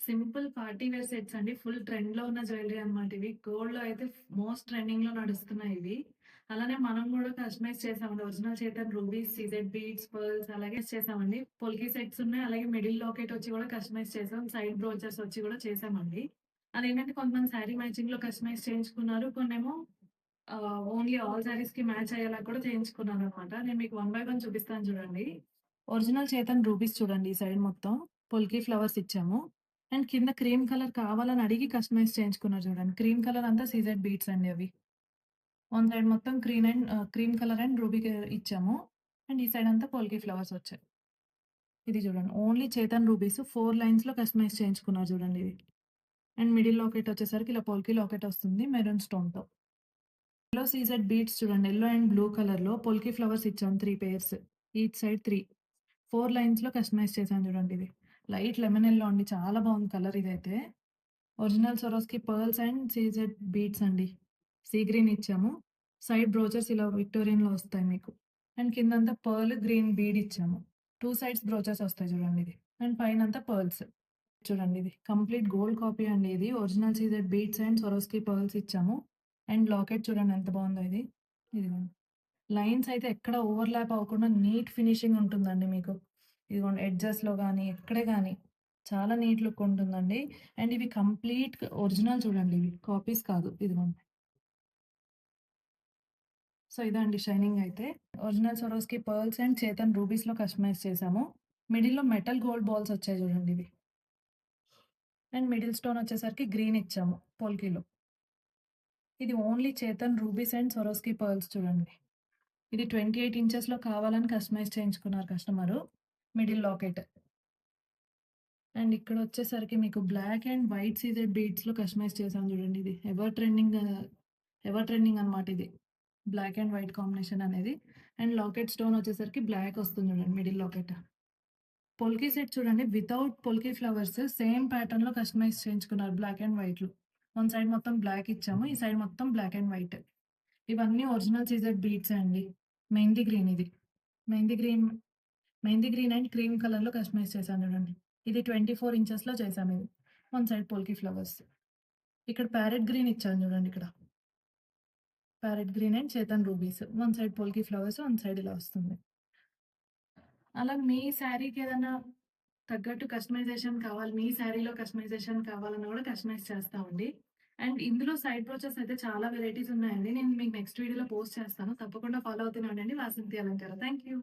Simple party wear sets అండి. Full ట్రెండ్‌లో ఉన్న జ్యువెల్లరీ అన్నమాట ఇవి. గోల్డ్‌లో అయితే మోస్ట్ ట్రెండింగ్‌లో నడుస్తున్నాయి ఇవి. అలానే మనం గూడా కస్టమైజ్ చేసామండి. Original Chetan rubies, CZ beads, pearls అలాగే చేసామండి. పొల్కి సెట్స్ ఉన్నాయి. అలాగే మిడిల్ లాకెట్ వచ్చి గూడా కస్టమైజ్ చేసాం. సైడ్ బ్రోచర్స్ వచ్చి గూడా చేసామండి. అదేంటంటే కొంతమంది శారీ మ్యాచింగ్‌లో కస్టమైజ్ చేయించుకున్నారు. కొన్నేమో ఓన్లీ ఆల్ శారీస్‌కి మ్యాచ్ అయ్యేలా కూడా చేయించుకున్నారనమాట. నేను మీకు వన్ బై వన్ చూపిస్తాను చూడండి. ఒరిజినల్ చేతన్ రూబీస్ చూడండి ఈ సైడ్ మొత్తం. పొల్కి ఫ్లవర్స్ ఇచ్చాము. అండ్ కింద క్రీమ్ కలర్ కావాలని అడిగి కస్టమైజ్ చేయించుకున్నారు చూడండి. క్రీమ్ కలర్ అంతా సీజెడ్ బీడ్స్ అండి అవి. వన్ సైడ్ మొత్తం క్రీమ్ కలర్ అండ్ రూబీ ఇచ్చాము. అండ్ ఈ సైడ్ అంతా పోల్కి ఫ్లవర్స్ వచ్చాయి. ఇది చూడండి. ఓన్లీ చేతన్ రూబీస్ 4 లైన్స్‌లో కస్టమైజ్ చేయించుకున్నారు చూడండి ఇది. అండ్ మిడిల్ లాకెట్ వచ్చేసరికి ఇలా పోల్కి లాకెట్ వస్తుంది మెరూన్ స్టోన్‌తో. యెల్లో సీజెడ్ బీడ్స్ చూడండి. యెల్లో అండ్ బ్లూ కలర్‌లో పోల్కి ఫ్లవర్స్ ఇచ్చాం 3 పెయిర్స్. Each side 3. 4 లైన్స్‌లో కస్టమైజ్ చేశాను చూడండి ఇది. లైట్ లెమన్ యెల్లో అండి. చాలా బాగుంది కలర్ ఇదైతే. Original Swarovski pearls and CZ beads అండి. సీ గ్రీన్ ఇచ్చాము. సైడ్ బ్రోచర్స్ ఇలా విక్టోరియన్‌లో వస్తాయి మీకు. అండ్ కిందంతా పర్ల్ గ్రీన్ బీడ్ ఇచ్చాము. 2 సైడ్స్ బ్రోచర్స్ వస్తాయి చూడండి ఇది. అండ్ పైనంతా పర్ల్స్. చూడండి ఇది. కంప్లీట్ గోల్డ్ కాపీ అండి ఇది. Original CZ beads and Swarovski pearls ఇచ్చాము. అండ్ లాకెట్ చూడండి ఎంత బాగుందో ఇది. ఇదిగోండి. లైన్స్ అయితే ఎక్కడ ఓవర్‌లాప్ అవ్వకుండా నీట్ ఫినిషింగ్ ఉంటుందండి మీకు. ఇదిగోండి ఎడ్జెస్‌లో గాని, ఎక్కడే గాని చాలా నీట్ లుక్ ఉంటుందండి. అండ్ ఇవి కంప్లీట్ ఒరిజినల్ చూడండి ఇవి. కాపీస్ కాదు. ఇదిగోండి. సో, ఇదండి షైనింగ్ అయితే. Original Swarovski pearls and Chetan రూబీస్‌లో కస్టమైజ్ చేశాము. మిడిల్‌లో మెటల్ గోల్డ్ బాల్స్ వచ్చాయి చూడండి ఇవి. అండ్ మిడిల్ స్టోన్ వచ్చేసరికి గ్రీన్ ఇచ్చాము పోల్కీలో. ఇది only Chetan rubies and Swarovski pearls చూడండి. ఇది 28 ఇంచెస్‌లో కావాలని కస్టమైజ్ చేయించుకున్నారు కస్టమరు. Middle locket. అండ్ ఇక్కడొచ్చేసరికి మీకు బ్లాక్ అండ్ వైట్ సీజెడ్ బీడ్స్‌లో కస్టమైజ్ చేశాను చూడండి ఇది. ఎవర్ ట్రెండింగ్ అనమాట ఇది. బ్లాక్ అండ్ వైట్ కాంబినేషన్ అనేది. అండ్ లాకెట్ స్టోన్ వచ్చేసరికి బ్లాక్ వస్తుంది చూడండి మిడిల్ లాకెట్. పొల్కి సెట్ చూడండి వితౌట్ పొల్కి ఫ్లవర్స్ సేమ్ ప్యాటర్న్‌లో కస్టమైజ్ చేయించుకున్నారు బ్లాక్ అండ్ వైట్‌లో. వన్ సైడ్ మొత్తం బ్లాక్ ఇచ్చాము. ఈ సైడ్ మొత్తం బ్లాక్ అండ్ వైట్. ఇవన్నీ ఒరిజినల్ సీజెడ్ బీడ్సే అండి. మెహందీ గ్రీన్ ఇది. Mehndi green mehndi green and cream కలర్‌లో కస్టమైజ్ చేశాను చూడండి. ఇది 24 ఇంచెస్‌లో చేశామిది. One side polki flowers. ఇక్కడ ప్యారెట్ గ్రీన్ ఇచ్చాను చూడండి ఇక్కడ. Parrot green and Chetan rubies. One side polki flowers, one side ఇలా వస్తుంది. అలా మీ శారీకి ఏదన్నా తగ్గట్టు కస్టమైజేషన్ కావాలి, మీ శారీలో కస్టమైజేషన్ కావాలన్నా కూడా కస్టమైజ్ చేస్తామండి. అండ్ ఇందులో సైడ్ బ్రోచెస్ అయితే చాలా వెరైటీస్ ఉన్నాయండి. నేను మీకు నెక్స్ట్ వీడియోలో పోస్ట్ చేస్తాను. తప్పకుండా ఫాలో అవుతూనే ఉండండి. వాసంతి అలంకార. Thank you.